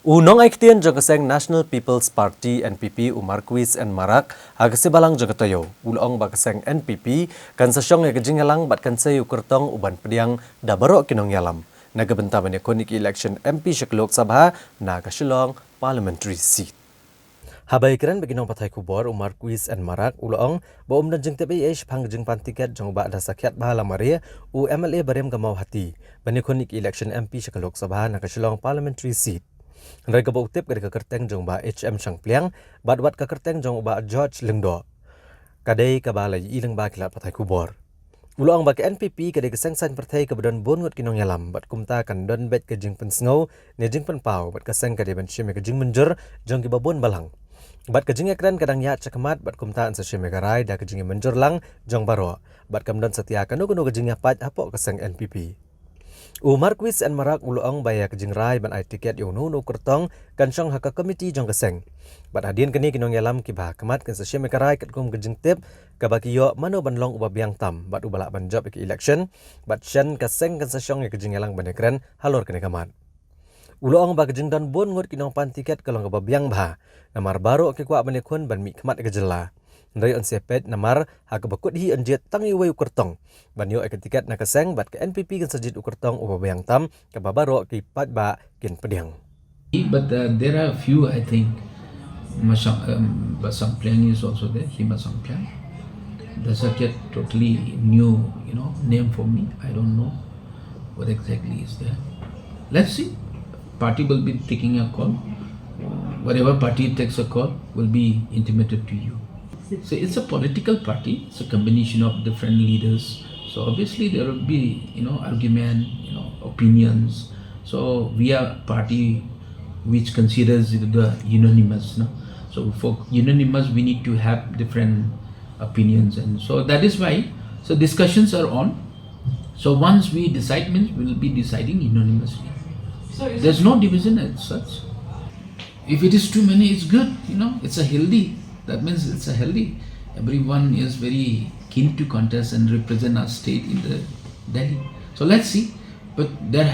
Unong aiktian jagaseng National People's Party NPP Marcuise and Marak agasibalang jagatayo ulong bagaseng NPP kan sa Shong Jingialang bat kan sa Kyrtong uban pediang dabaro kinong yalam nagabentaman ni konik Elekhson MP Lok Sabha na kasilong parliamentary seat. Habay kiran beginong patay kubor Marcuise and Marak ulong baum dan jeng TPH pangjeng pantiket jong ba ada sakyat bahala Maria MLA barem gamau hati bani konik Elekhson MP Lok Sabha na kasilong parliamentary seat. Mereka berutip dari Kyrtong jong ba HM Shang Pliang, bat Kyrtong jong ba George Lengdo. Kadai kabalai ilang ba kilat patai kubor. Ulang ba ke NPP kadai kesengsan partai kebedan bongot kinong yalam, bat kumta kan don bet ke jing pensngau, ne jing penpau, bat keseng kadai bensyim ke jing menjer, jong ki babon balang. Bat ke jing ekran kadang ya cakamat, bat kumta an sesyim ke rai, da ke jing menjer lang, jong baro. Bat kamdan setia kanu ke jing pat apok keseng NPP. Marcuise and Marak ulong baya kejing rai ban ai tiket yung nuno Kyrtong kan Shong haka komiti jong keseng. Bat hadin kini kinong yalam kibah kemat kan sesyem rai kat kum kejing tip kabakiyo mano ban long uba biang tam bat ubala ban job ke election bat shen keseng kan sesyong kejing yalang ban ekran halor kene kamat. Ulong ba kejing dan bon ngut kinong pan tiket kalong uba biang bah namar baru ke kwa ban ekun ban mi kemat ke jela. Dari on sepet namar hak bakut hi Jied tangi wayu Kyrtong. Banyo ek tiket na keseng bat ke NPP kan sajid Kyrtong uba bayang tam ke babaro ki pat ba kin pediang. But there are a few, I think. Basang Pliang is also there. Himasang Pliang. That's a totally new, name for me. I don't know what exactly is there. Let's see. Party will be taking a call. Whatever party takes a call will be intimated to you. So it's a political party. It's a combination of different leaders. So obviously there will be, argument, opinions. So we are a party which considers the unanimous. No? So for unanimous, we need to have different opinions, and so that is why. So discussions are on. So once we decide, means we will be deciding unanimously. So there's no division as such. If it is too many, it's good. It's a healthy. That means it's a healthy. Everyone is very keen to contest and represent our state in the Delhi. So let's see. But there,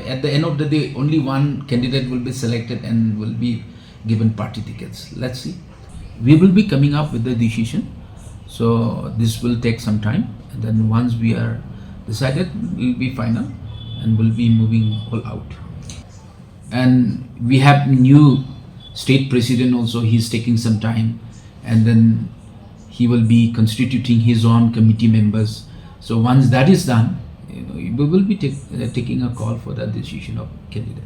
at the end of the day, only one candidate will be selected and will be given party tickets. Let's see. We will be coming up with the decision. So this will take some time. And then once we are decided, it will be final and will be moving all out. And we have new state president also. He's taking some time. And then he will be constituting his own committee members. So once that is done, we will be taking a call for the decision of candidate.